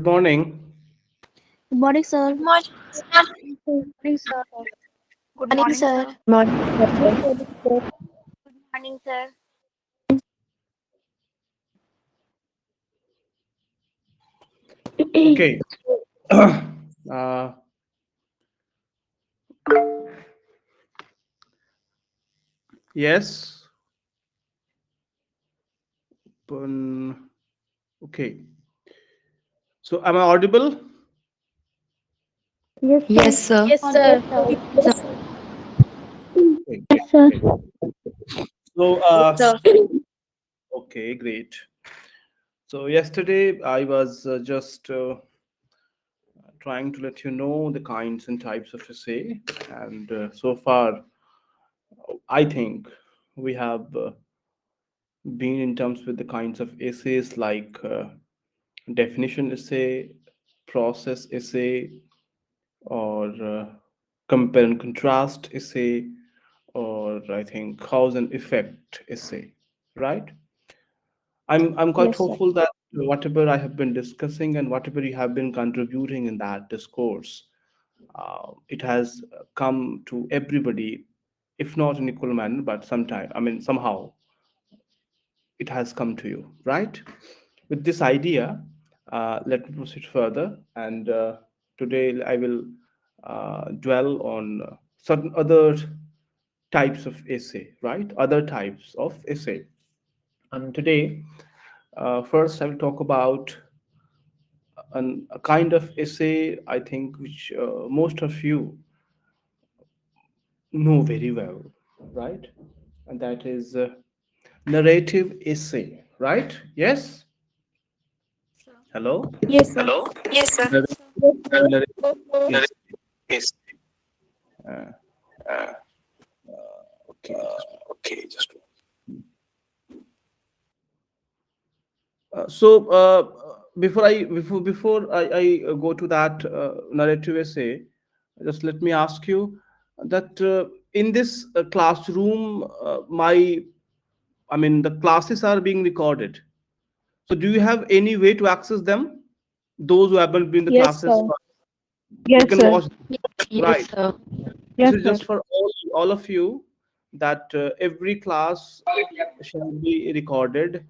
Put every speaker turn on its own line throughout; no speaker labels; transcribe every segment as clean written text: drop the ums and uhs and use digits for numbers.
Good morning.
Good morning, sir.
Good morning, sir.
Morning, sir.
Good morning, sir.
Morning,
Yes,
sir.
sir.
Good morning, sir.
Okay. uh, yes. Okay. So, am I audible?
Yes, sir.
Yes, sir.
Yes, sir.
Yes, sir.
Okay,
Yes,
great,
sir.
great. So,
Sir.
okay, great. So, yesterday I was just trying to let you know the kinds and types of essay, and so far, I think we have been in terms with the kinds of essays like definition essay, process essay, or compare and contrast essay, or I think cause and effect essay, right? I'm quite
Yes, sir.
hopeful that whatever I have been discussing and whatever you have been contributing in that discourse, it has come to everybody, if not in equal manner, but sometime, I mean, somehow it has come to you, right? With this idea, let me proceed further. And today I will dwell on certain other types of essay, right? Other types of essay. And today, first I will talk about a kind of essay I think which most of you know very well, right? And that is narrative essay, right? Yes? Hello?
Yes, sir.
Hello? Yes, sir.
Narrative, narrative essay.
Yes.
Uh,
Uh,
okay, just
okay, just
before I go to that narrative essay, just let me ask you that in this classroom, I mean the classes are being recorded. So do you have any way to access them? Those who haven't been in the
Yes,
classes,
sir.
you
Yes,
can
sir.
watch,
Yes,
right?
sir.
This
Yes,
is
sir.
just for all of you that every class shall be recorded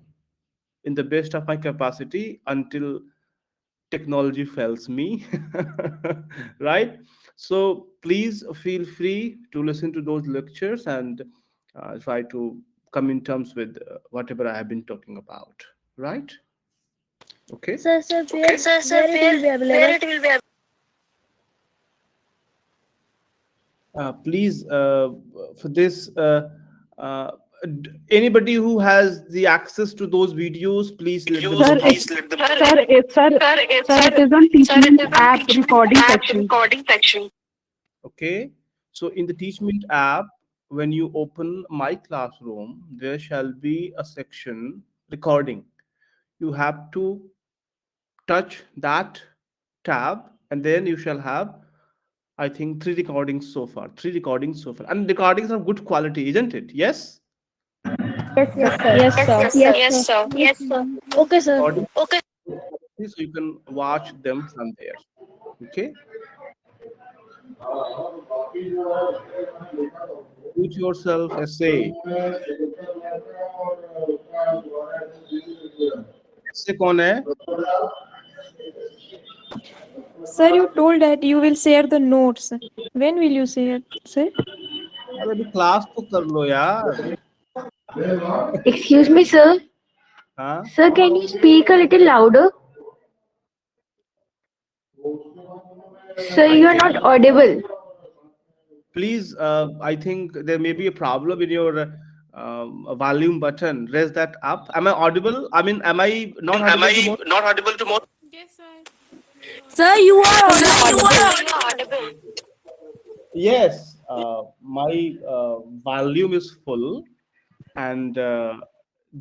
in the best of my capacity until technology fails me. Right? So please feel free to listen to those lectures and try to come in terms with whatever I have been talking about, right? Okay.
Sir,
okay. Sir,
where it will be
where
available?
it will be
Please, for this, uh, anybody who has the access to those videos, please let them
Sir,
used,
know.
it,
please let them know.
sir, it, sir,
Sir, it,
sir,
sir,
it is on
sir, it
teaching
is on
app
teachment
recording
app
section.
recording section.
Okay. So in the Teachment app, when you open My Classroom, there shall be a section recording. You have to touch that tab, and then you shall have, I think, three recordings so far. Three recordings so far. And recordings are good quality, isn't it? Yes?
Yes, sir. Yes,
Yes,
sir.
yes, sir. Yes, sir. Yes, sir.
Okay, sir.
Recordings
Okay.
are good quality, so you can watch them from there. Okay? Put yourself essay. ऐसे कौन है?
Sir, you told that you will share the notes. When will you share, sir?
अरे अभी class तो कर लो यार.
Excuse me, sir.
हाँ.
Sir, can you speak a little louder? Sir,
I
you are
think
not audible.
please, I think there may be a problem in your volume button. Raise that up. Am I audible? I mean, am I not
Am
audible to
I
most?
not audible to more?
Sir, you are
Sir, you
audible.
are audible.
Yes, my volume is full, and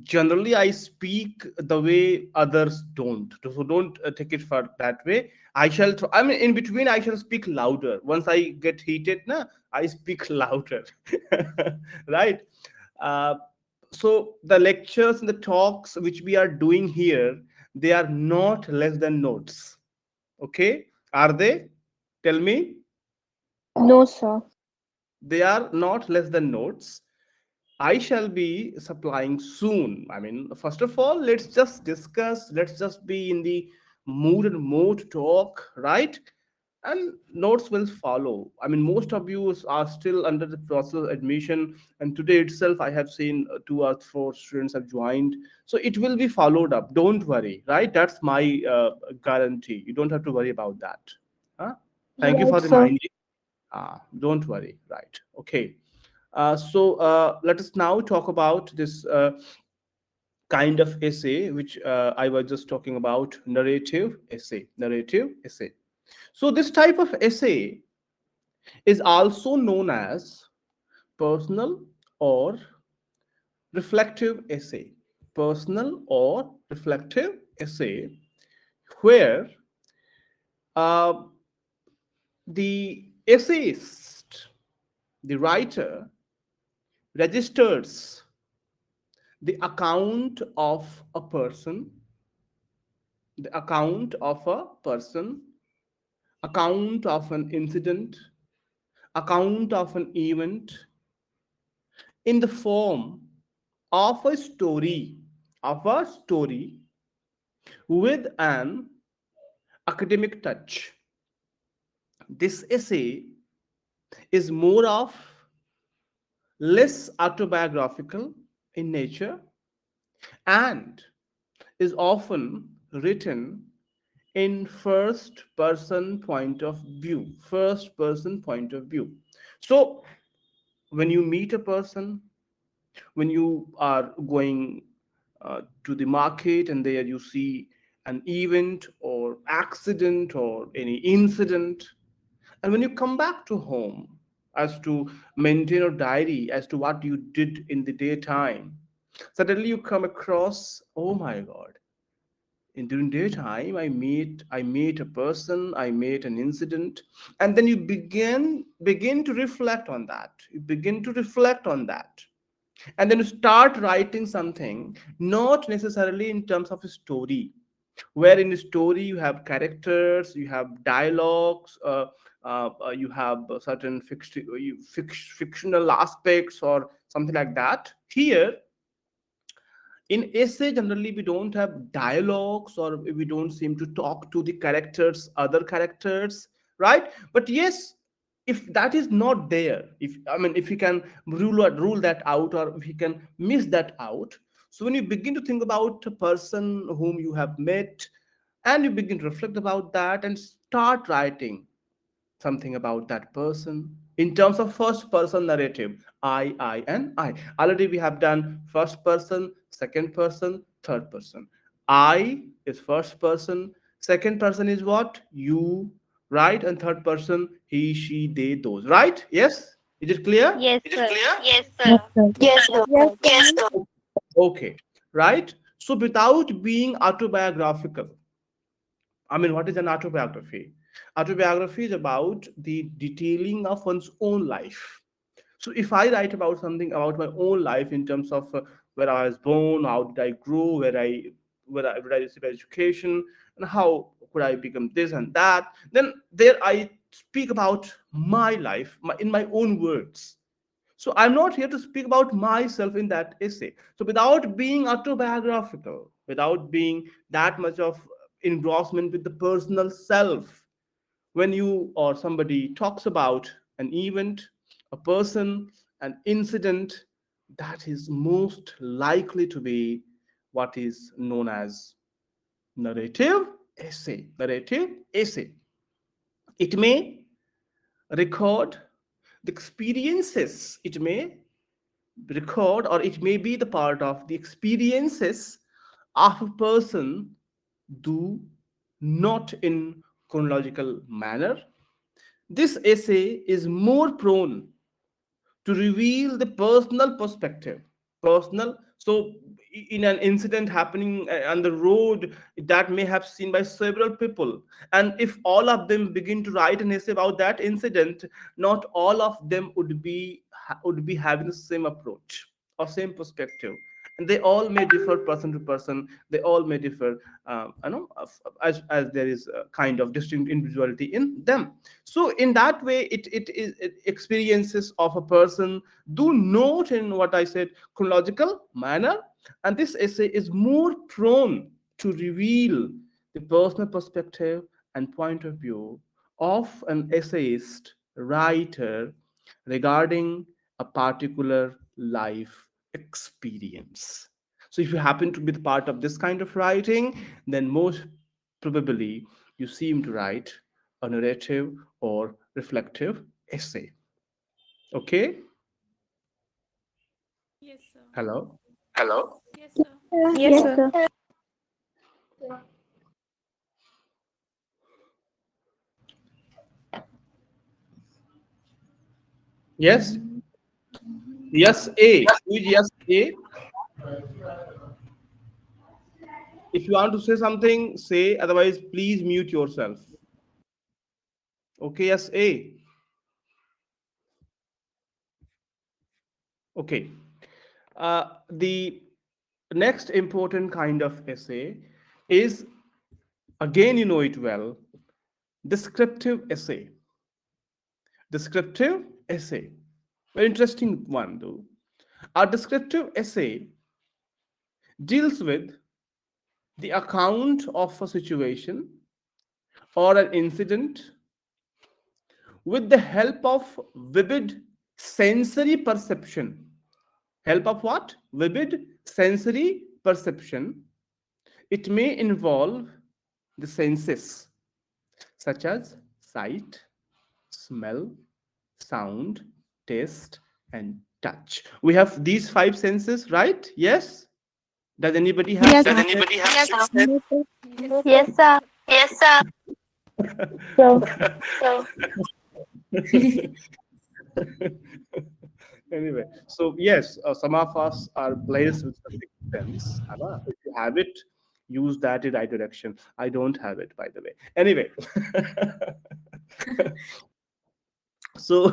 generally I speak the way others don't. So don't take it for that way. I shall. I mean, in between, I shall speak louder. Once I get heated, na, I speak louder, right? Uh, so the lectures and the talks which we are doing here, they are not less than notes. Okay, are they? Tell me.
No, sir.
They are not less than notes. I shall be supplying soon. I mean, first of all, let's just discuss, let's just be in the mood and mode to talk, right? And notes will follow. I mean, most of you are still under the process of admission, and today itself, I have seen two or four students have joined. So it will be followed up. Don't worry, right? That's my guarantee. You don't have to worry about that. Huh? Thank you
Right,
for
sir.
reminding. Don't worry, right? Okay. Let us now talk about this kind of essay which I was just talking about, narrative essay. Narrative essay. So this type of essay is also known as personal or reflective essay. Personal or reflective essay, where uh, the essayist, the writer, registers the account of a person, the account of a person, account of an incident, account of an event in the form of a story with an academic touch. This essay is more of less autobiographical in nature and is often written in first person point of view. First person point of view. So when you meet a person, when you are going to the market and there you see an event or accident or any incident, and when you come back to home as to maintain a diary as to what you did in the daytime, suddenly you come across, oh my god, in during daytime I met a person, I met an incident, and then you begin to reflect on that, you begin to reflect on that, and then you start writing something, not necessarily in terms of a story, where in a story you have characters, you have dialogues, you have certain fictional aspects or something like that. Here in essay generally we don't have dialogues, or we don't seem to talk to the characters, other characters, right? But yes, if that is not there, if I mean if you can rule that out, or if you can miss that out, so when you begin to think about a person whom you have met, and you begin to reflect about that and start writing something about that person in terms of first person narrative. I and I already we have done first person, second person, third person. I is first person, second person is what, you, right? And third person, he, she, they, those, right? Yes, is it clear?
Yes,
Is it
sir.
clear?
Yes,
Yes,
sir.
sir.
Yes, sir.
Yes,
Yes,
sir.
sir.
Okay, right. So without being autobiographical, I mean, what is an autobiography? Autobiography is about the detailing of one's own life. So if I write about something about my own life in terms of where I was born, how did I grow, where I received education, and how could I become this and that, then there I speak about my life in my own words. So I'm not here to speak about myself in that essay. So without being autobiographical, without being that much of engrossment with the personal self, when you or somebody talks about an event, a person, an incident, that is most likely to be what is known as narrative essay. Narrative essay. It may record the experiences, it may record, or it may be the part of the experiences of a person, do not in chronological manner. This essay is more prone to reveal the personal perspective. Personal. So, in an incident happening on the road that may have seen by several people, and if all of them begin to write an essay about that incident, not all of them would be having the same approach or same perspective, they all may differ person to person, they all may differ, as there is a kind of distinct individuality in them. So in that way, experiences of a person do note in what I said chronological manner, and this essay is more prone to reveal the personal perspective and point of view of an essayist writer regarding a particular life experience. So, if you happen to be the part of this kind of writing, then most probably you seem to write a narrative or reflective essay. Okay? Hello?
Hello?
Yes,
Yes,
sir.
sir.
Yes? Yes, A. Who is yes, A? If you want to say something, say. Otherwise, please mute yourself. Okay, yes, A. Okay. The next important kind of essay is, again, you know it well, descriptive essay. Descriptive essay. Very interesting one, though. A descriptive essay deals with the account of a situation or an incident with the help of vivid sensory perception. Help of what? Vivid sensory perception. It may involve the senses such as sight, smell, sound, taste, and touch. We have these five senses, right? Yes? Does anybody have
Yes,
Does
six
sir.
anybody have
senses?
yes,
Yes, sir.
Yes, sir.
yes, sir.
So,
So,
Anyway, so yes, some of us are blessed with the sixth sense. If you have it, use that in right direction. I don't have it, by the way. Anyway, so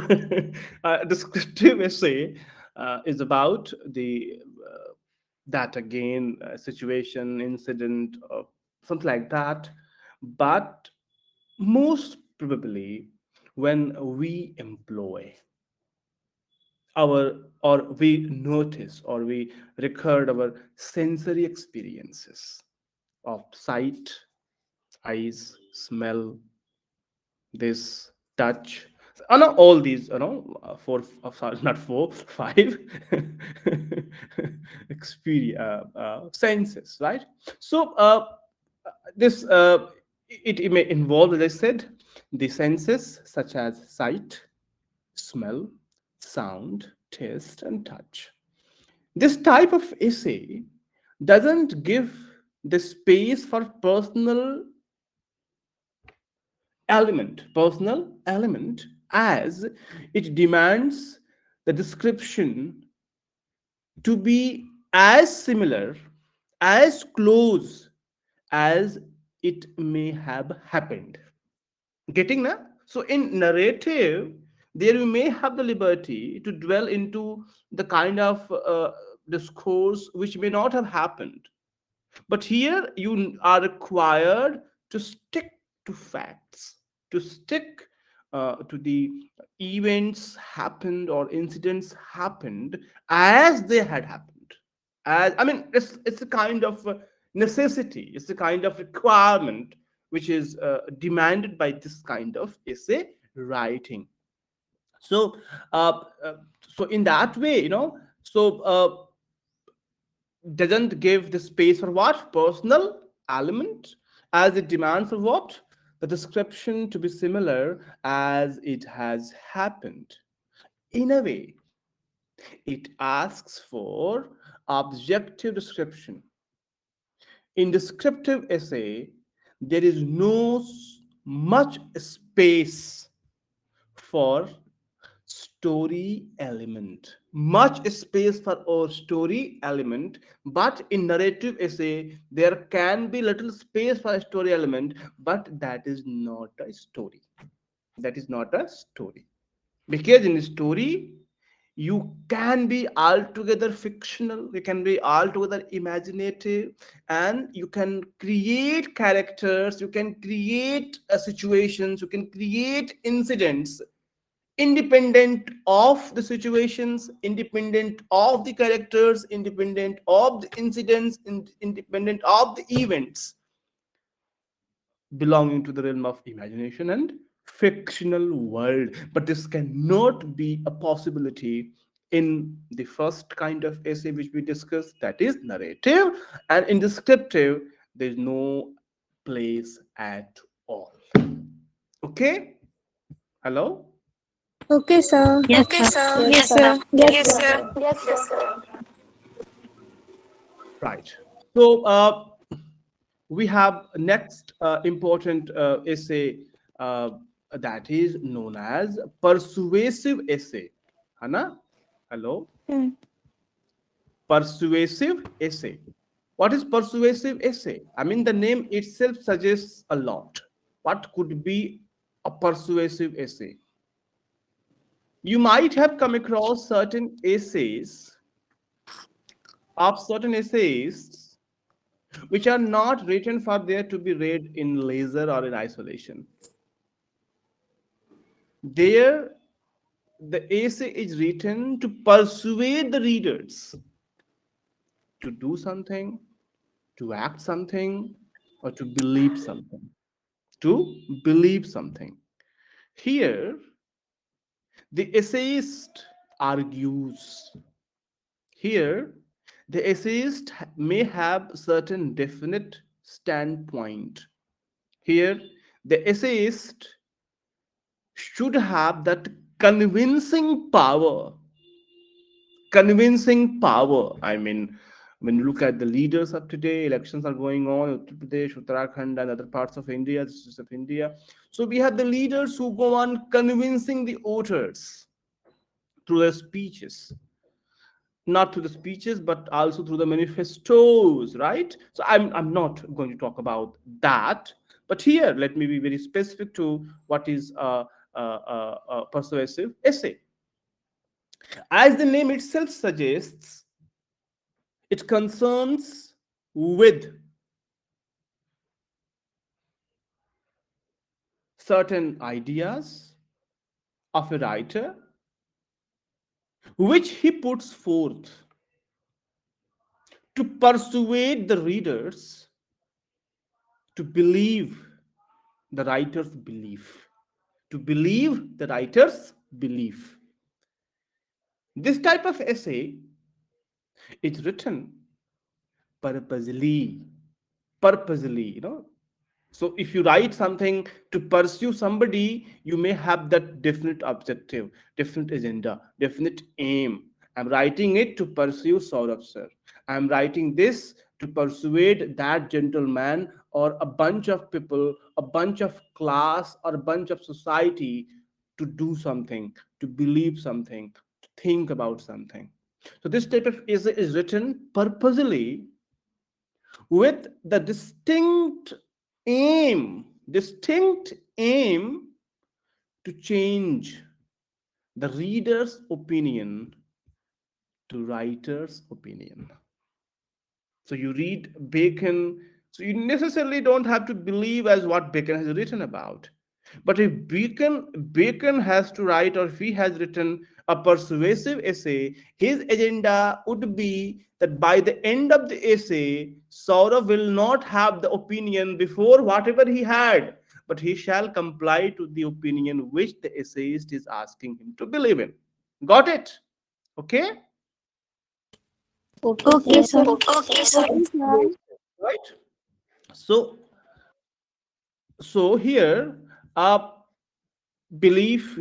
descriptive essay is about the that again situation, incident, something like that. But most probably, when we employ our, or we notice, or we record our sensory experiences of sight, eyes, smell, this, touch, no, all these, four, sorry, not four, five experience, senses, right? So this it may involve, as I said, the senses such as sight, smell, sound, taste, and touch. This type of essay doesn't give the space for personal element, as it demands the description to be as similar, as close as it may have happened. Getting that? So in narrative, there you may have the liberty to dwell into the kind of discourse which may not have happened. But here you are required to stick to facts, to stick to the events happened or incidents happened as they had happened. As I mean, it's a kind of necessity. It's a kind of requirement which is demanded by this kind of essay writing. So, uh, uh, so in that way, doesn't give the space for what personal element, as it demands of what the description to be similar as it has happened. In a way, it asks for objective description. In descriptive essay, there is no much space for story element, much space for a story element. But in narrative essay there can be little space for a story element, but that is not a story. That is not a story, because in a story You can be altogether fictional, you can be altogether imaginative, and you can create characters, you can create situations, you can create incidents independent of the situations, independent of the characters, independent of the incidents, independent of the events, belonging to the realm of imagination and fictional world. But this cannot be a possibility in the first kind of essay which we discussed, that is narrative. And in descriptive, there is no place at all. Okay, hello.
Okay, sir.
Yes,
Okay,
sir.
sir.
Yes,
Yes,
sir.
sir. Yes, sir. Yes, sir.
Right. So we have next important essay, uh, that is known as persuasive essay. Hana? Hello?
Hmm.
Persuasive essay. What is persuasive essay? I mean, the name itself suggests a lot. What could be a persuasive essay? You might have come across certain essays of certain essayists which are not written for there to be read in leisure or in isolation. There, the essay is written to persuade the readers to do something, to act something, or to believe something. To believe something. Here, the essayist argues. Here, the essayist may have certain definite standpoint. Here, the essayist should have that convincing power. Convincing power. I mean, when you look at the leaders of today, elections are going on, Uttar Pradesh, Uttarakhand, and other parts of India, this of India. So we have the leaders who go on convincing the voters through their speeches, not through the speeches, but also through the manifestos, right? So I'm not going to talk about that, but here let me be very specific to what is a persuasive essay. As the name itself suggests, it concerns with certain ideas of a writer which he puts forth to persuade the readers to believe the writer's belief. To believe the writer's belief. This type of essay is written purposely. Purposely, So if you write something to pursue somebody, you may have that definite objective, definite agenda, definite aim. I'm writing it to pursue Saurabh sir. I'm writing this to persuade that gentleman or a bunch of people, a bunch of class or a bunch of society to do something, to believe something, to think about something. So this type of essay is written purposely with the distinct aim to change the reader's opinion to writer's opinion. So you read Bacon, so you necessarily don't have to believe as what Bacon has written about. But if Bacon has to write, or if he has written a persuasive essay, his agenda would be that by the end of the essay, Saurav will not have the opinion before whatever he had, but he shall comply to the opinion which the essayist is asking him to believe in. Got it? Okay?
Okay,
Okay,
sir.
sir.
Okay, sir.
Okay, sir.
Right? So here, belief,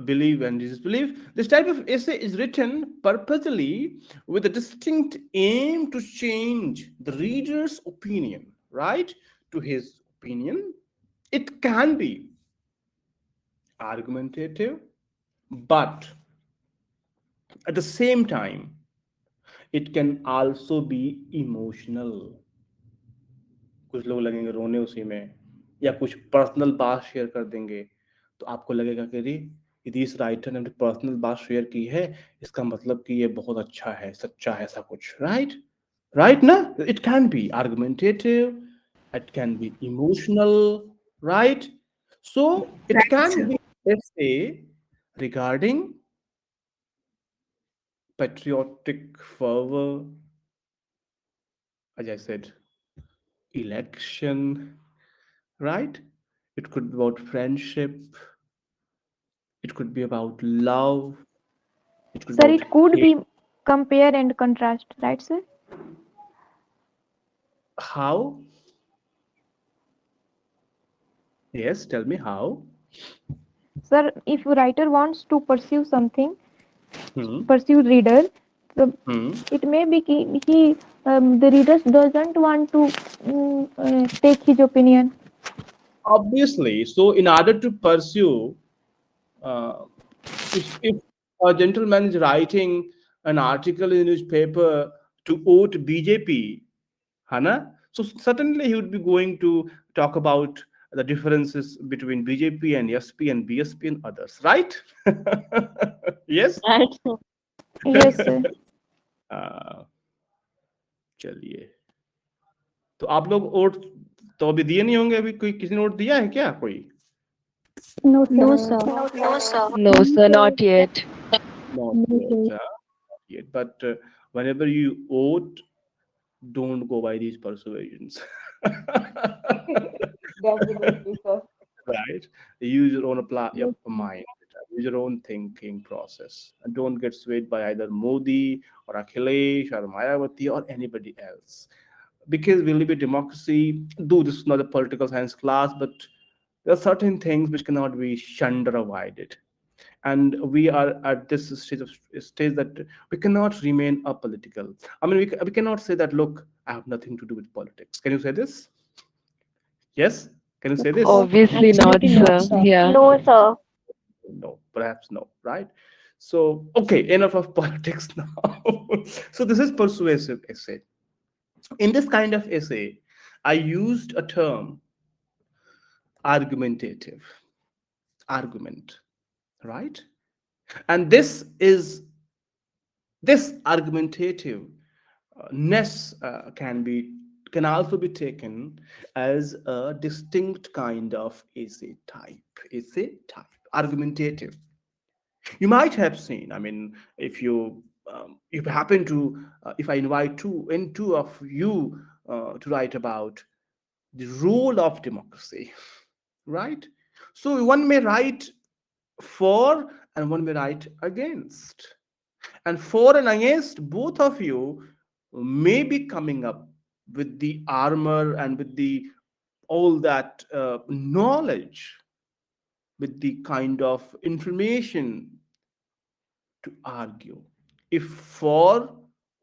belief and disbelief. This type of essay is written purposely with a distinct aim to change the reader's opinion, right, to his opinion. It can be argumentative, but at the same time, it can also be emotional. कुछ लोग लगेंगे रोने उसी में, या कुछ personal बात share कर देंगे, तो आपको लगेगा कि अरे इस राइटर ने अपनी पर्सनल बात शेयर की है, इसका मतलब कि ये बहुत अच्छा है, सच्चा है, ऐसा कुछ, राइट? राइट ना? It can be argumentative, it can be emotional, right? So it
Right,
can
sir.
be essay regarding patriotic fervor, as I said, election, right? It could be about friendship, it could be about love, it could be
Sir,
about
it could
hate.
be compare and contrast, right, sir?
How? Yes, tell me how.
Sir, if writer wants to pursue something,
Hmm.
pursue reader, the,
Hmm.
it may be the reader doesn't want to take his opinion.
Obviously, so in order to pursue, uh, if a gentleman is writing an article in the newspaper to vote BJP, Hana, so certainly he would be going to talk about the differences between BJP and SP and BSP and others, right? Yes.
Right, sir.
Yes, sir.
uh, चलिए, तो आप लोग vote तो अभी दिए नहीं होंगे, अभी कोई किसी ने वोट दिया है क्या कोई?
No,
No,
sir.
sir.
No, sir.
No, sir, not yet.
Not yet, not yet. But whenever you vote, don't go by these persuasions.
Definitely, sir.
Right? Use your own your mind. Use your own thinking process, and don't get swayed by either Modi or Akhilesh or Mayawati or anybody else. Because we live in democracy. Though this is not a political science class, but there are certain things which cannot be shunned or avoided. And we are at this stage that we cannot remain apolitical. I mean, we cannot say that, look, I have nothing to do with politics. Can you say this? Yes, can you say this?
Obviously not,
Absolutely not,
sir.
sir.
Yeah.
No, sir.
No, perhaps no, right? So okay, enough of politics now. So this is persuasive essay. In this kind of essay, I used a term, argumentative, argument, right? And this argumentative ness can also be taken as a distinct kind of essay type, argumentative. You might have seen, I mean, if you happen to if I invite two of you to write about the role of democracy, right? So one may write for and one may write against, and for and against, both of you may be coming up with the armor and with the all that knowledge, with the kind of information to argue. If for,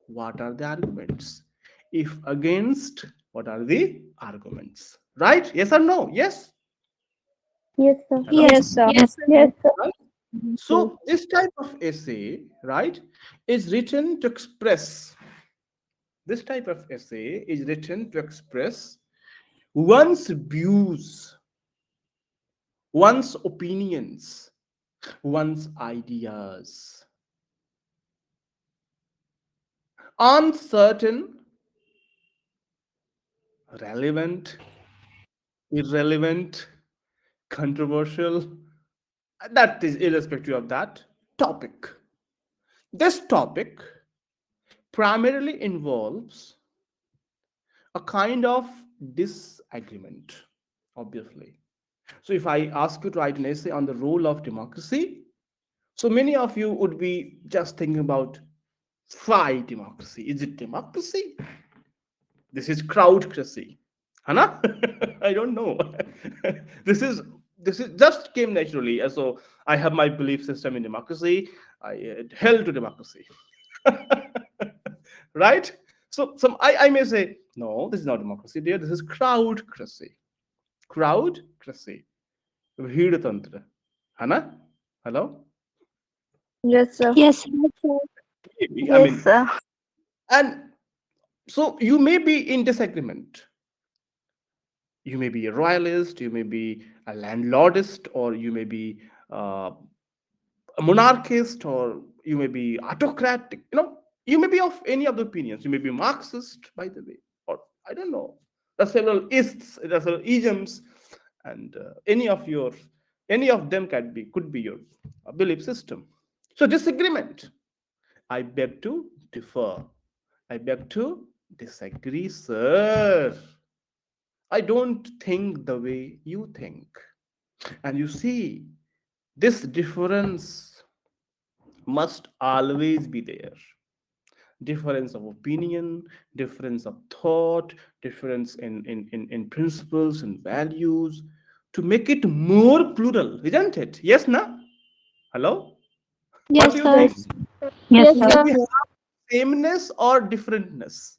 what are the arguments? If against, what are the arguments? Right? Yes or no? Yes.
Yes, sir.
Hello.
Yes,
Yes, sir.
sir.
Yes,
Yes.
sir.
Right? So this type of essay, right, is written to express. This type of essay is written to express one's views, one's opinions, one's ideas on certain relevant, irrelevant, controversial, that is irrespective of that topic. This topic primarily involves a kind of disagreement, obviously. So, if I ask you to write an essay on the role of democracy, so many of you would be just thinking about why democracy? Is it democracy? This is crowdcracy. Hana? I don't know. this is this is just came naturally. So I have my belief system in democracy. I held to democracy. Right? So some I may say, no, this is not democracy, dear. This is crowdcracy. Crowdcracy. Bhidatantra. Hana? Hello?
Yes, sir.
Yes.
Maybe. I
Yes,
mean,
sir.
and so you may be in disagreement. You may be a royalist, you may be a landlordist, or you may be uh, a monarchist, or you may be autocratic. You may be of any of the opinions. You may be Marxist, by the way, or I don't know. There are several ists, there are several isms, and any of them could be your belief system. So disagreement. I beg to differ. I beg to disagree, sir. I don't think the way you think. And you see, this difference must always be there. Difference of opinion, difference of thought, difference in principles and values to make it more plural, isn't it? Yes, na? Hello? What
Yes,
do you
sir.
think?
Yes. Yes,
Yes,
Should
sir.
sir.
we have sameness or differentness?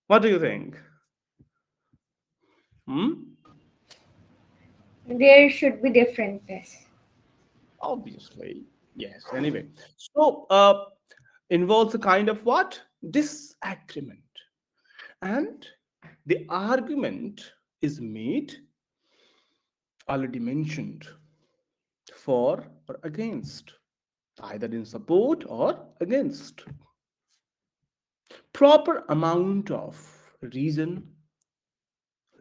What do you think? Hmm?
There should be differentness.
Obviously, yes. Anyway, so involves a kind of what? Disagreement. And the argument is made, already mentioned, for or against, either in support or against. Proper amount of reason,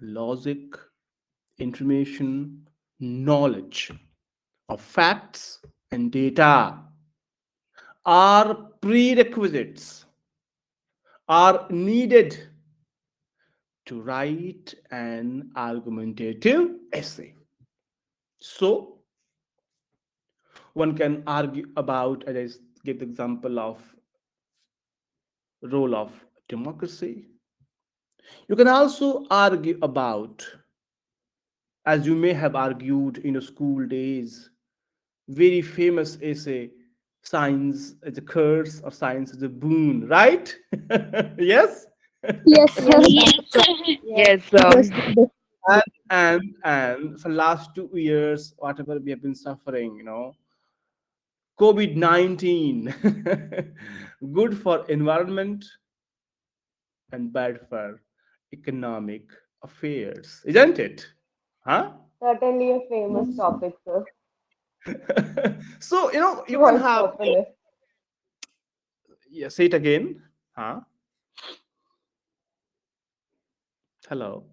logic, information, knowledge of facts and data are prerequisites, are needed to write an argumentative essay. So, one can argue about, as I gave the example of role of democracy. You can also argue about, as you may have argued in your school days, very famous essay, science as a curse or science as a boon, right? Yes?
Yes, sir.
Yes,
Yes,
sir.
sir.
Yes.
Yes,
Yes, sir.
And for last 2 years, whatever we have been suffering, COVID-19, good for environment and bad for economic affairs, isn't it? Huh?
Certainly a famous topic, sir.
So, you can
Quite
have,
popular.
yeah, say it again. Huh? Hello.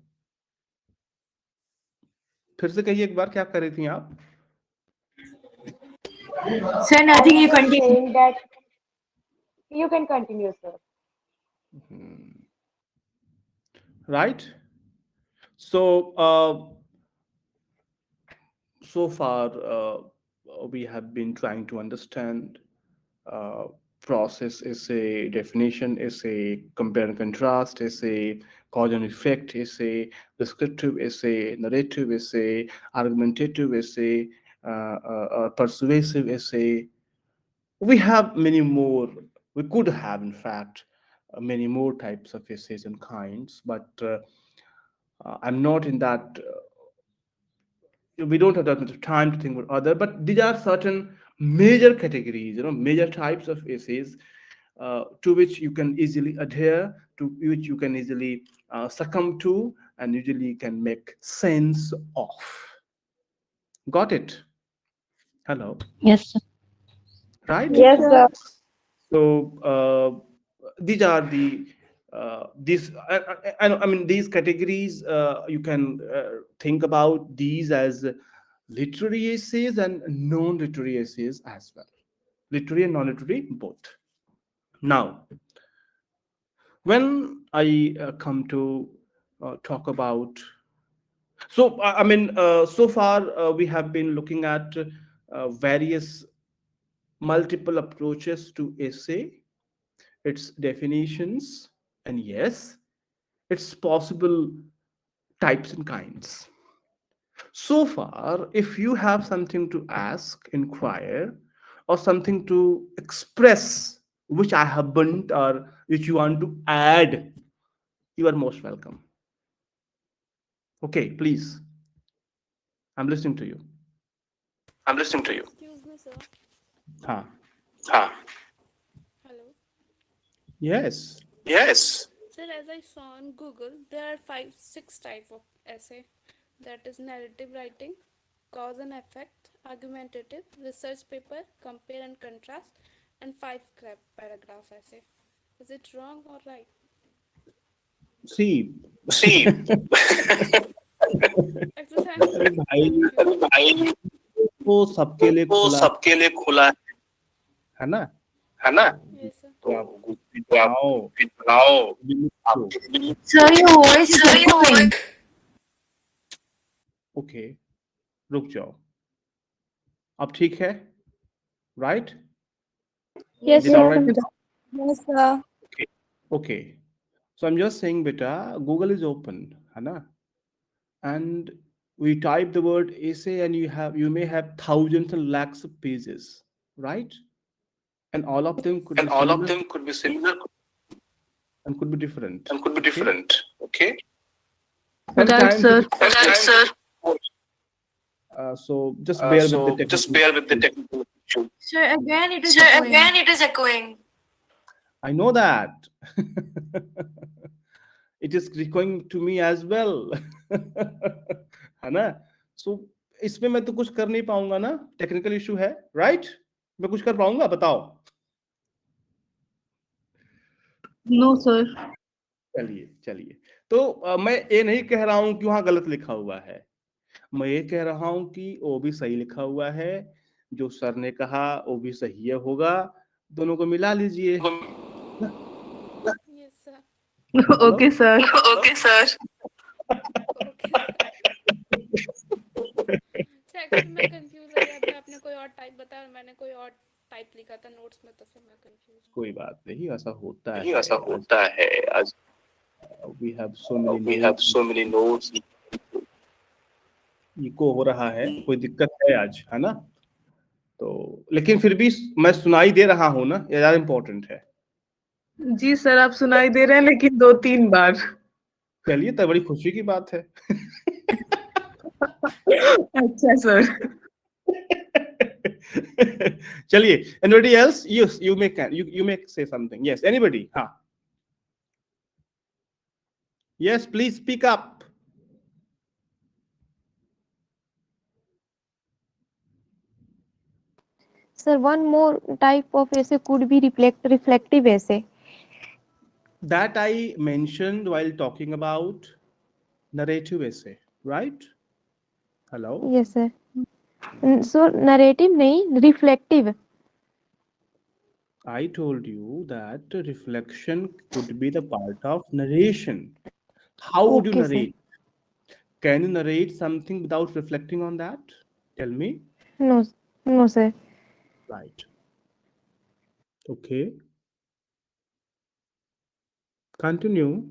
फिर से कहिए एक बार, क्या कर रही थी आप?
Sir,
I
nothing,
was
you
just
continue.
saying that you can continue, sir.
Right? So, so far, we have been trying to understand uh, process is a definition, is a compare and contrast, is a cause and effect, is a descriptive, is a narrative, is a argumentative, is a persuasive essay. We have many more. We could have, in fact, many more types of essays and kinds, but I'm not in that. We don't have that much time to think about other, but these are certain major categories, major types of essays to which you can easily adhere, to which you can easily succumb to, and usually can make sense of. Got it? Hello,
Yes, sir.
right?
Yes,
Yes,
sir.
sir.
So these are the these I mean these categories. You can think about these as literary essays and non-literary essays as well. Literary and non-literary both. Now, when I come to talk about, so I mean, so far we have been looking at various multiple approaches to essay, its definitions, and yes, its possible types and kinds. So far, if you have something to ask, inquire, or something to express which I haven't, or which you want to add, you are most welcome. Okay, please. I'm listening to you.
I'm listening to you.
Excuse me, sir.
Huh.
Ah,
Hello.
Yes.
yes.
Sir, as I saw on Google, there are five, six type of essay. That is narrative writing, cause and effect, argumentative, research paper, compare and contrast, and 5 paragraph essay. Is it wrong or right?
See,
See,
Actually, sir, I'm
अरे भाई
confused.
भाई
वो सबके लिए
वो
खुला
सबके लिए खुला
है ना,
है ना,
Yes, sir.
तो आप
तो आप
बनाओ
बनाओ
लिखो।
Sir, your voice is echoing.
Okay, रुक जाओ, अब ठीक है, right?
Yes,
Is it all
sir.
right?
Yes, sir.
Okay. So I'm just saying, beta, Google is open, है ना? And we type the word essay, and you may have thousands and lakhs of pages, right? And all of them could
and
be
all of
similar
them could be similar
and could be different.
and could be different. Okay.
Right,
Sometimes
sir.
it is-
Right, sir.
so just bear with
So
the technical.
just bear with the technical issue.
Sir, again it is
Sir,
echoing.
again it is echoing.
I know that. It is echoing to me as well. है ना? So इसमें मैं तो कुछ कर नहीं पाऊंगा ना, टेक्निकल इशू है, राइट? मैं कुछ कर पाऊंगा, बताओ।
No, sir.
चलिए चलिए, तो मैं ये नहीं कह रहा हूं कि वहां गलत लिखा हुआ है, मैं ये कह रहा हूं कि वो भी सही लिखा हुआ है, जो सर ने कहा वो भी सही है होगा, दोनों को मिला लीजिए।
Yes, sir.
Okay, sir.
Okay, sir.
Okay. Sir actually मैं कंफ्यूज हो गया था, आपने कोई और टाइप बताया और मैंने कोई और टाइप लिखा था नोट्स में, तो फिर मैं कंफ्यूज।
कोई बात नहीं, ऐसा होता
नहीं
है,
ऐसा होता है आज
we have so many
we have so many notes.
Echo हो रहा है, कोई दिक्कत है आज, है ना? तो लेकिन फिर भी मैं सुनाई दे रहा हूं ना, ये ज्यादा इम्पोर्टेंट है।
जी सर, आप सुनाई दे रहे हैं लेकिन 2-3 बार।
चलिए, तो बड़ी खुशी की बात है।
अच्छा सर।
चलिए, anybody else? Yes, you may say something. Yes, anybody? हाँ. Yes, please speak up.
Sir, one more type of essay could be reflective essay.
That I mentioned while talking about narrative essay, right? Hello?
Yes, sir. So narrative नहीं, reflective.
I told you that reflection could be the part of narration. How would you
Okay, sir.
narrate? Can you narrate something without reflecting on that? Tell me.
No, no, sir.
Right. Okay. Continue.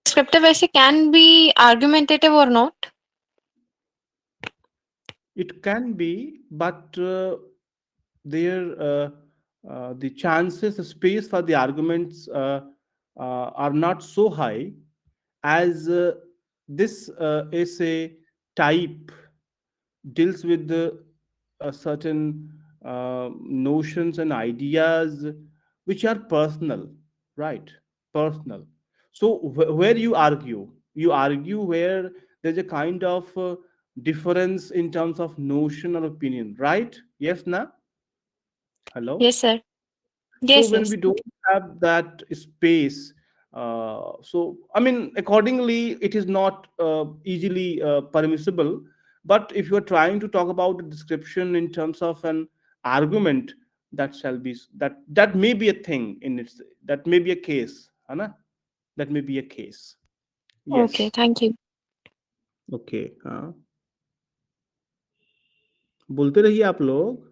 Descriptive essay can be argumentative or not?
It can be, but the chances, the space for the arguments are not so high as this essay type deals with certain notions and ideas which are personal, right? Personal. So where you argue where there's a kind of difference in terms of notion or opinion, right? Yes, na? Hello?
Yes, sir.
So
Yes,
when
yes.
we don't have that space, so I mean, accordingly, it is not easily permissible. But if you are trying to talk about the description in terms of an argument, that shall be that may be a thing in its, that may be a case, Anna. That may be a case. Yes.
Okay, thank you.
Okay. हाँ. बोलते रहिए आप लोग.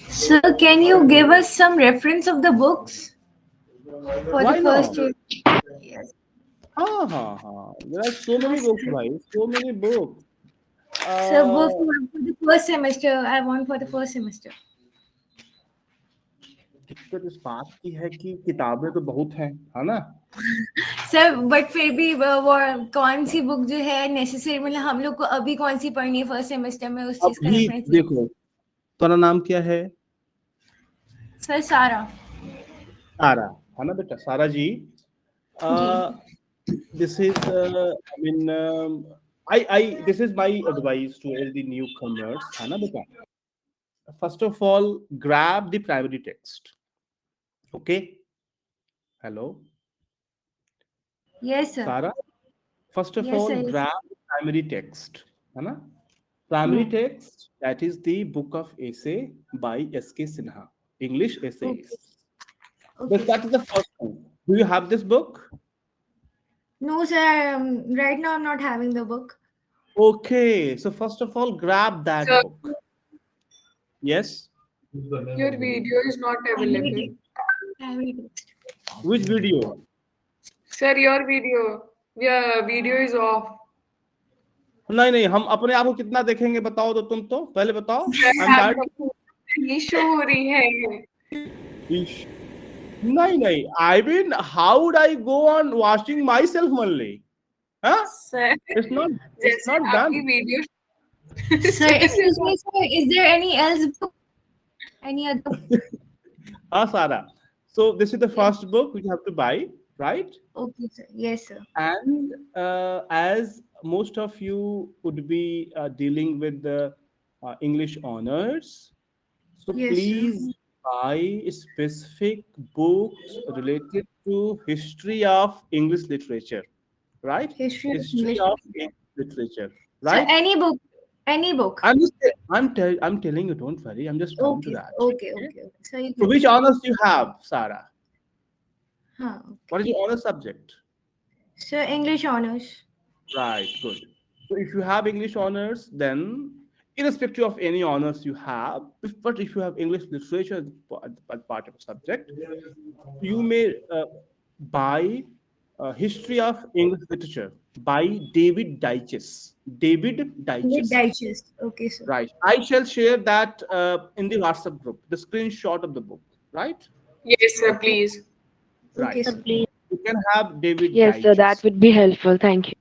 Sir, can you give us some reference of the books for
Why
the first
not?
year? Yes.
हाँ. There are so many books, भाई. So many books.
Sir, book for the first semester. I want for the first semester.
दिक्कत इस बात की है कि किताबें तो बहुत हैं, है ना?
सर बट फिर भी वो कौन सी बुक जो है नेसेसरी, मतलब हम लोग को अभी कौन सी पढ़नी है फर्स्ट सेमेस्टर में, उस चीज का
अभी
रेफरेंस
देखो, तुम्हारा नाम क्या है?
सर सारा।
सारा, है ना बेटा? Sara ji, this is I mean This is my advice to all the newcomers, है ना बेटा? First of all, grab the primary text. Okay? Hello,
Yes, sir.
Sarah. First of
Yes,
all,
sir. Yes.
grab the primary text. है ना? Primary text, that is the book of essay by S.K. Sinha, English essays.
Okay,
That is the first one. Do you have this book?
No, sir. Right now, I'm not having the book.
Okay, so first of all, grab that
Sir,
book. Yes.
your video is not available.
Which video?
Sir, your video is off.
नहीं नहीं, हम अपने आप को कितना देखेंगे बताओ तो, तुम तो पहले बताओ. I'm tired of
ये शो हो रही है.
ish. नहीं नहीं, I mean, how would I go on watching myself only? Huh?
Sir,
It's not
जैसे
done.
आपकी video
Sir, excuse me, sir. Is there any else book? Any other?
Sarah. So this is the first book which you have to buy, right?
Okay, sir. Yes, sir.
And as most of you would be dealing with the English honors, so
Yes, sir.
please buy specific books related to history of English literature, right?
History of
History
English.
of English literature,
So
right?
any book. Any book.
I'm telling you, don't worry. I'm just coming to
Okay.
that.
Okay. So you
So
can.
which honors do you have, Sarah?
Huh.
What is your honor subject?
So English honors.
Right, good. So if you have English honors, then irrespective of any honors you have, but if you have English literature as part of a subject, you may buy History of English Literature by David Dyches. David
With
Dyches.
digest. Okay, sir.
Right. I shall share that in the WhatsApp group, the screenshot of the book, right?
Yes, sir, please.
Right.
Okay, sir.
You can have David
Yes, sir, that
Dyches.
would be helpful. Thank you.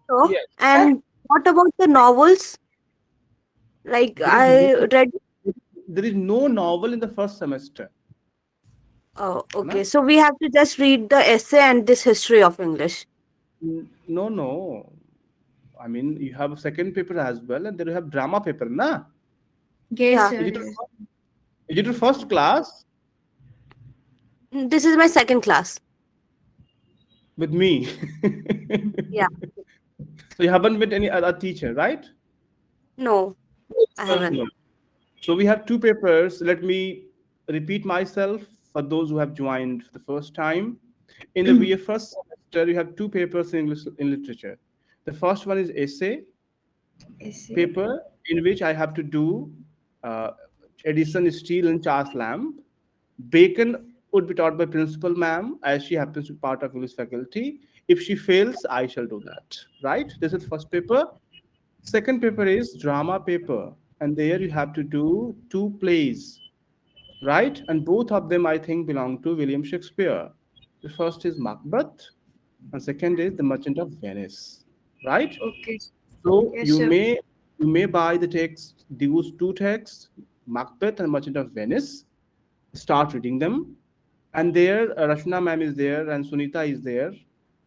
So,
Yes.
and what about the novels? Like
There is
I
no,
read.
there is no novel in the first semester.
Oh,
है ना?
okay. So we have to just read the essay and this history of English.
No. I mean, you have a second paper as well, and then you have drama paper, na?
Yes,
Yeah.
sir.
Is it
Yes.
is it your first class
This is my second class.
with me?
Yeah.
So you haven't met any other teacher, right?
No, I haven't.
No. So we have two papers. Let me repeat myself for those who have joined for the first time. In the first semester, you have two papers in English in literature. The first one is essay paper, in which I have to do Edison, Steele, and Charles Lamb. Bacon would be taught by principal ma'am, as she happens to be part of English faculty. If she fails, I shall do that. Right? This is first paper. Second paper is drama paper, and there you have to do two plays, right? And both of them, I think, belong to William Shakespeare. The first is Macbeth, and second is The Merchant of Venice, right?
Okay.
So
Yes,
you
sir.
may buy the text, those two texts, Macbeth and Merchant of Venice. Start reading them, and there Rashna ma'am is there and Sunita is there.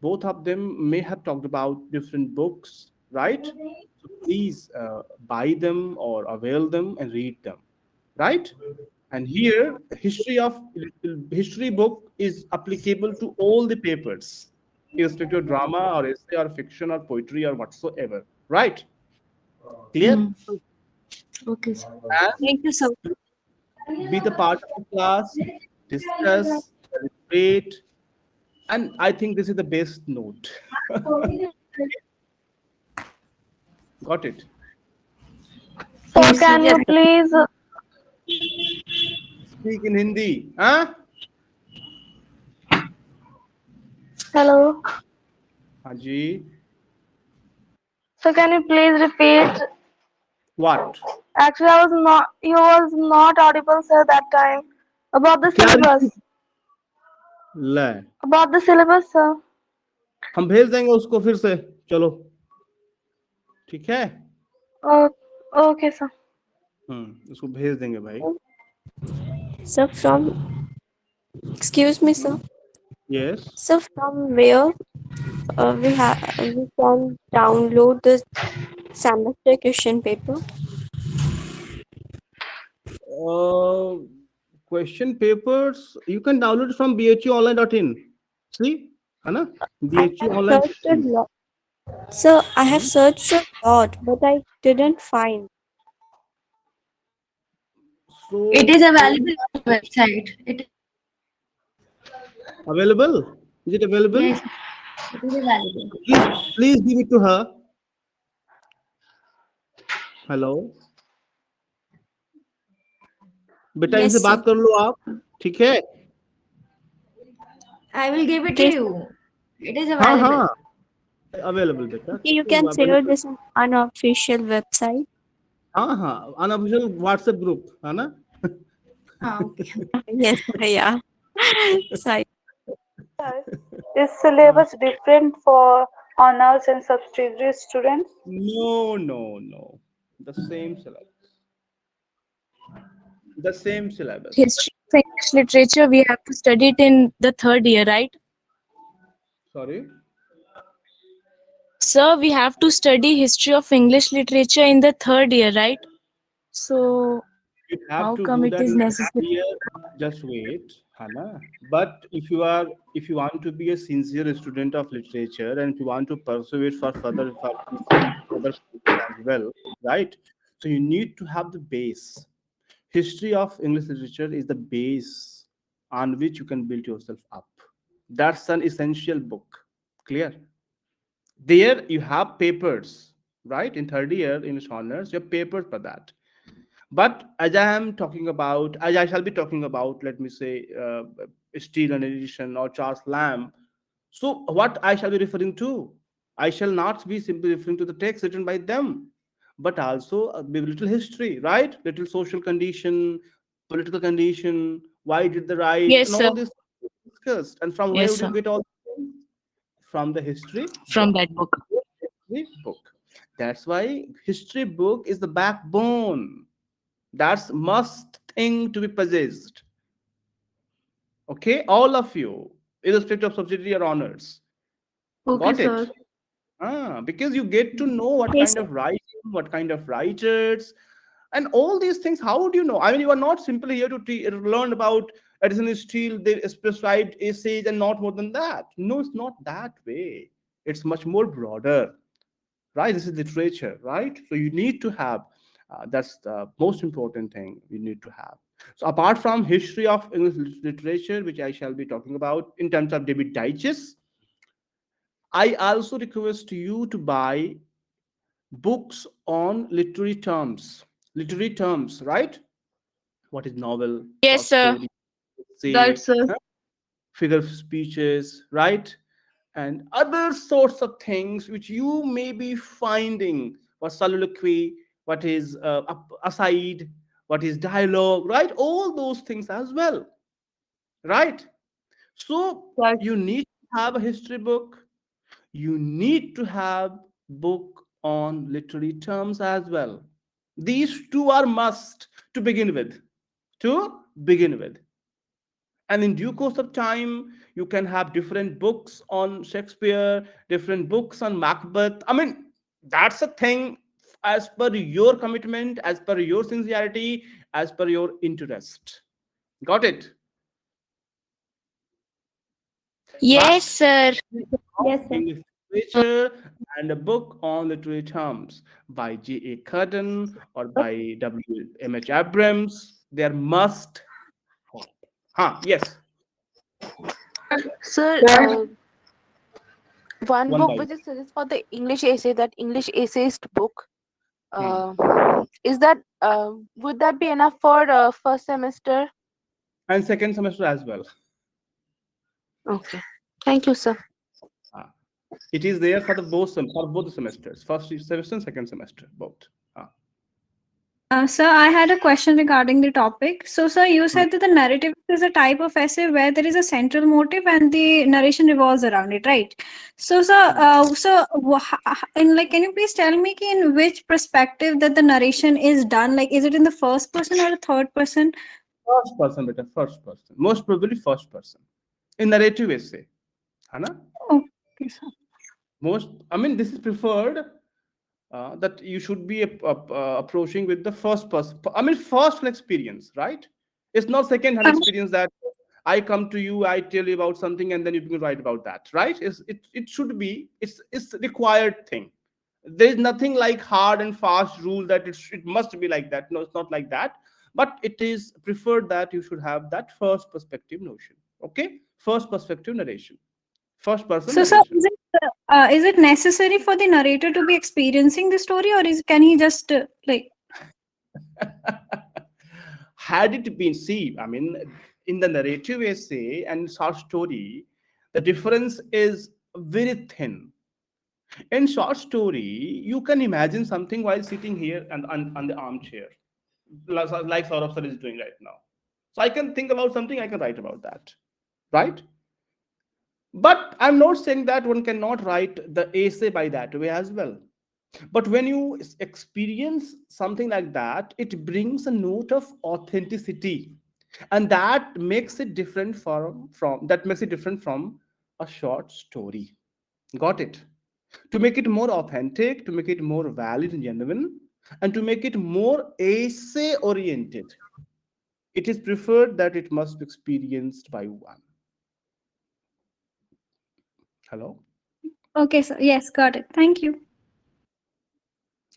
Both of them may have talked about different books, right? So please buy them or avail them and read them, right? And here, history book is applicable to all the papers, irrespective of drama or essay or fiction or poetry or whatsoever, right? Clear?
Okay, sir.
And
Thank you, sir.
be the part of the class, discuss, celebrate, and I think this is the best note. Got it?
So
Yes,
can
yes,
you please
Speak in Hindi, huh?
hello?
Haji,
So can you please repeat?
what?
Actually, I was not. You was not audible, sir, that time. About the
क्या
syllabus.
ले
About the syllabus, sir.
हम भेज देंगे उसको फिर से, चलो, ठीक है?
Oh, okay, sir.
उसको भेज देंगे भाई.
Sir, from excuse me, sir.
Yes.
Sir, from where?
We can download the semester question paper.
Uh, Question papers you can download from bhuonline.in. See, Hana?
I have searched a
bhuonline.in.
lot. So I have
Hmm?
searched a lot, but I didn't find.
It
So
is available on the website. It is,
available? Is it available?
yes, it is available.
Please give it to her. Hello बेटा
Yes,
इनसे
sir.
बात कर लो आप ठीक है
I will give it to
This
you. It is
हाँ
available.
हाँ available बेटा
you can share
available
this on unofficial website.
हाँ हाँ अनऑफिशियल व्हाट्सएप ग्रुप है ना
Okay.
Yes, sir, yeah. Sorry.
Is syllabus different for honors and subsidiary students?
no the same syllabus
History of English literature, we have to study it in the third year, right?
sorry
Sir, we have to study history of English literature in the third year, right? So,
you have
how
to
come
do
it
that
is
in
necessary?
year just wait Hana but if you want to be a sincere student of literature and if you want to pursue it for further as well right so you need to have the base history of English literature is the base on which you can build yourself up that's an essential book clear there you have papers right in third year English honors you have papers for that but as I shall be talking about let me say Steele and edition or Charles Lamb so what I shall be referring to I shall not be simply referring to the text written by them but also a little history right little social condition political condition why did they write
Yes,
and
sir.
all this discussed and from where
Yes,
would you
sir.
get all from the history
From
book
that book.
history book that's why history book is the backbone that's must thing to be possessed okay all of you irrespective of subsidiary or honors
Okay,
got it
sir.
because you get to know what
Yes,
kind
sir.
of writing what kind of writers and all these things how would you know I mean you are not simply here to learn about Edison Steele they prescribed essays and not more than that no it's not that way it's much more broader right this is literature right so you need to have that's the most important thing you need to have so apart from history of English literature which I shall be talking about in terms of David Digest I also request you to buy books on literary terms right what is novel
Yes,
short
sir.
story say
That's sir.
figure of speeches right and other sorts of things which you may be finding what soliloquy what is aside what is dialogue right all those things as well right so
Right.
you need to have a history book you need to have book on literary terms as well these two are must to begin with and in due course of time you can have different books on Shakespeare different books on Macbeth I mean that's a thing as per your commitment as per your sincerity as per your interest got it
Yes,
but
sir.
Yes,
of
sir.
English literature and a book on literary terms by J.A. Curtin or by W.M.H. Abrams they are must yes
Sir, one
one
book
by
which is suggested for the English essay, that English essayist book,
one.
uh, is that would that be enough for first semester?
And second semester as well.
Okay. Thank you, sir.
Ah. It is there for the for both the semesters, first semester and second semester, both. Ah.
Sir, I had a question regarding the topic. So, sir, you
Hmm.
said that the narrative is a type of essay where there is a central motive and the narration revolves around it, right? So, sir, can you please tell me ki in which perspective that the narration is done? Like, is it in the first person or the third person?
First person, better, first person. Most probably first person. In narrative essay. Hana?
Okay, sir.
Most, I mean, this is preferred, that you should be approaching with the first person, I mean first hand experience, right? It's not second hand experience that I come to you, I tell you about something, and then you can write about that, right? It should be, it's required thing. There is nothing like hard and fast rule that it must be like that. No, it's not like that. But it is preferred that you should have that first perspective notion. Okay, first perspective narration, first person
So, sir,
narration.
is it necessary for the narrator to be experiencing the story, or can he just like?
Had it been, see, I mean, in the narrative essay and short story, the difference is very thin. In short story, you can imagine something while sitting here and on the armchair, like Saurabh sir is doing right now. So I can think about something, I can write about that, right? But I'm not saying that one cannot write the essay by that way as well. But when you experience something like that, it brings a note of authenticity, and that makes it different from a short story. Got it? To make it more authentic, to make it more valid and genuine, and to make it more essay oriented, it is preferred that it must be experienced by one. Hello?
Okay, sir. Yes, got it. Thank you.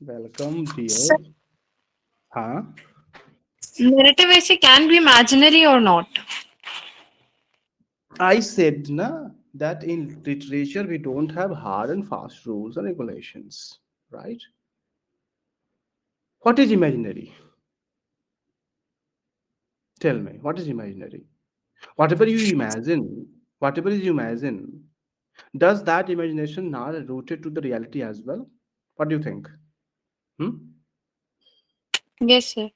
Welcome, dear.
Sir,
Huh?
Narrative essay can be imaginary or not.
I said na, that in literature we don't have hard and fast rules and regulations, right? What is imaginary? Tell me, what is imaginary? Whatever you imagine, whatever is you imagine, does that imagination not rooted to the reality as well? What do you think? Hmm?
Yes, sir.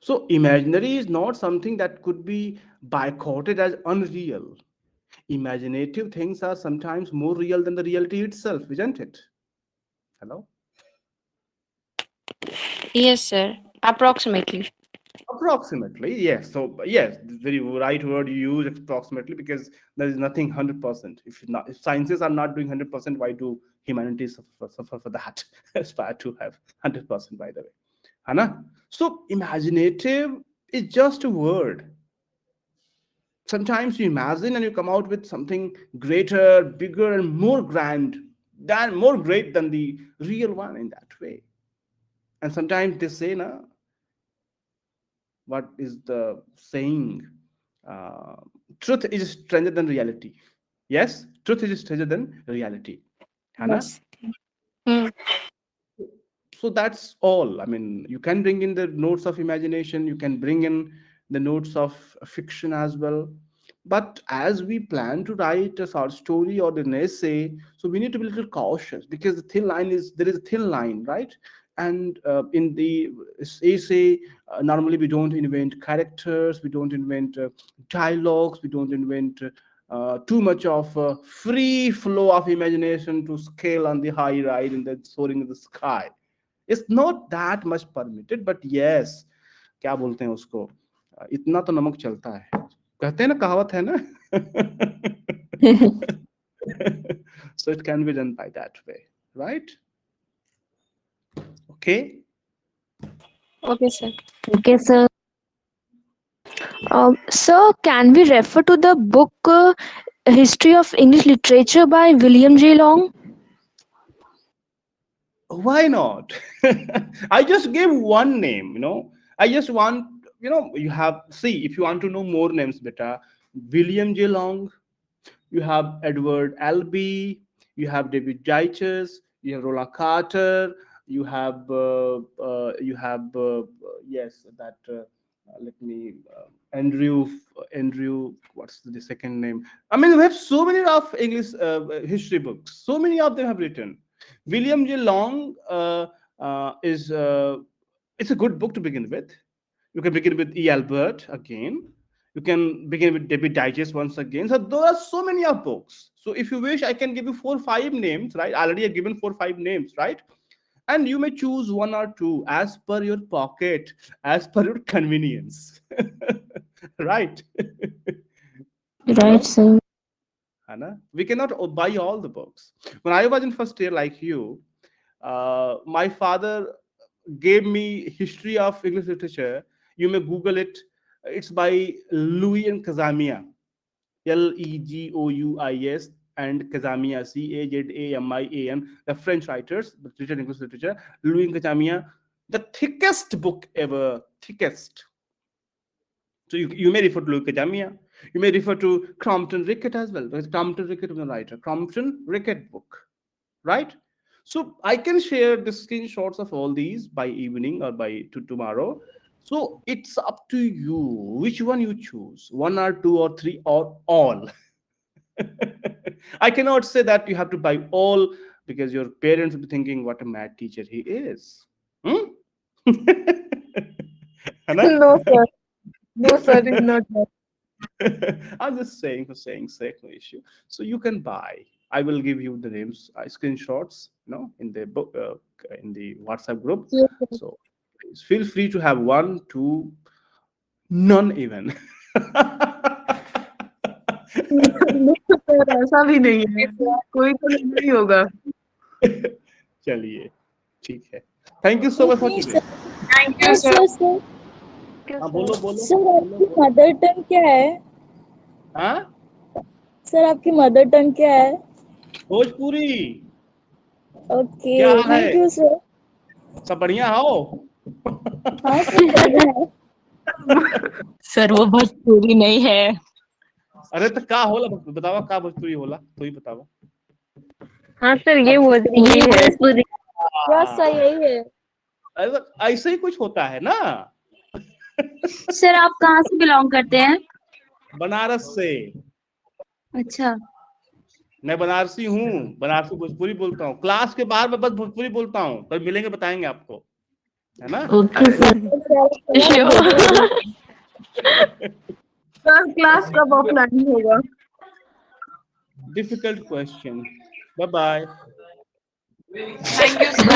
So imaginary is not something that could be boycotted as unreal. Imaginative things are sometimes more real than the reality itself, isn't it? Hello?
Yes, sir. Approximately.
Approximately, yes. So yes, the very right word you use, approximately, because there is nothing 100%. If sciences are not doing 100%, why do humanities suffer for that? Aspire to have 100%, by the way. Hana? So imaginative is just a word. Sometimes you imagine and you come out with something greater, bigger, and more grand, than more great than the real one in that way. And sometimes they say, na, what is the saying? uh, Truth is stranger than reality. Yes, truth is stranger than reality, Hannah.
Yes. Hmm.
So that's all. I mean, you can bring in the notes of imagination, you can bring in the notes of fiction as well. But as we plan to write a short story or an essay, so we need to be a little cautious, because the thin line is, there is a thin line, right? And in the essay, normally we don't invent characters, we don't invent dialogues, we don't invent too much of free flow of imagination to scale on the high ride and then soaring in the sky. It's not that much permitted, but yes, क्या बोलते हैं उसको, इतना तो नमक चलता है, कहते हैं ना, कहावत है ना. So it can be done by that way, right? Okay.
Okay, sir.
Okay, sir. Sir, can we refer to the book History of English Literature by William J. Long?
Why not? I just gave one name, I just want, you have, see, if you want to know more names, beta, William J. Long, you have Edward Albee, you have David Deutsches, you have Roland Carter, you have yes, that let me Andrew, what's the second name? I mean, we have so many of English history books. So many of them have written. William J. Long is it's a good book to begin with. You can begin with E. Albert again. You can begin with David Digest once again. So there are so many of books. So if you wish, I can give you 4 or 5 names, right? Already I've given 4 or 5 names, right? And you may choose one or two as per your pocket, as per your convenience. Right?
Right,
Hello?
sir.
Anna. We cannot buy all the books. When I was in first year, like you, my father gave me history of English literature. You may Google it. It's by Louis and Kazamia, Legouis, and Kazamia, Cazamian, the French writers, the written English literature. Louis and Kazamia, the thickest book ever, thickest. So you may refer to Louis Kazamia. You may refer to Crompton Rickett as well. Because Crompton Rickett was a writer. Crompton Rickett book, right? So I can share the screenshots of all these by evening or by tomorrow. So it's up to you which one you choose, one or two or three or all. I cannot say that you have to buy all because your parents will be thinking what a mad teacher he is. Hmm? Anna?
No, sir. No, sir, it's not that.
I'm just saying for saying sake, no issue. So you can buy. I will give you the names, screenshots, in the book, in the WhatsApp group.
Yes, sir.
So please feel free to have one, two, none even.
No, sir, ऐसा भी नहीं है कोई तो नहीं होगा
चलिए ठीक है thank you so much for today
thank you sir
sir
हाँ बोलो बोलो
सर आपकी मदर टंग क्या है?
हाँ
सर आपकी मदर टंग क्या है?
भोजपुरी
ओके
क्या है
थैंक यू सर।
सब बढ़िया हो
हाँ सर बढ़िया है।
सर वो भोजपुरी नहीं है।
अरे तो का होला बतावा का भोजपुरी होला तो ही बतावा
हाँ सर ये भोजपुरी है
बस सर यही है।
अरे ऐसे ही कुछ होता है ना
सर आप कहाँ से बिलोंग करते हैं?
बनारस से
अच्छा
मैं बनारसी हूँ बनारसी भोजपुरी बोलता हूँ क्लास के बाहर मैं बस भोजपुरी बोलता हूँ पर मिलेंगे बताएंगे आपको है ना
ओके
सर क्लास कब ऑफलाइन होगा
difficult question bye bye
thank you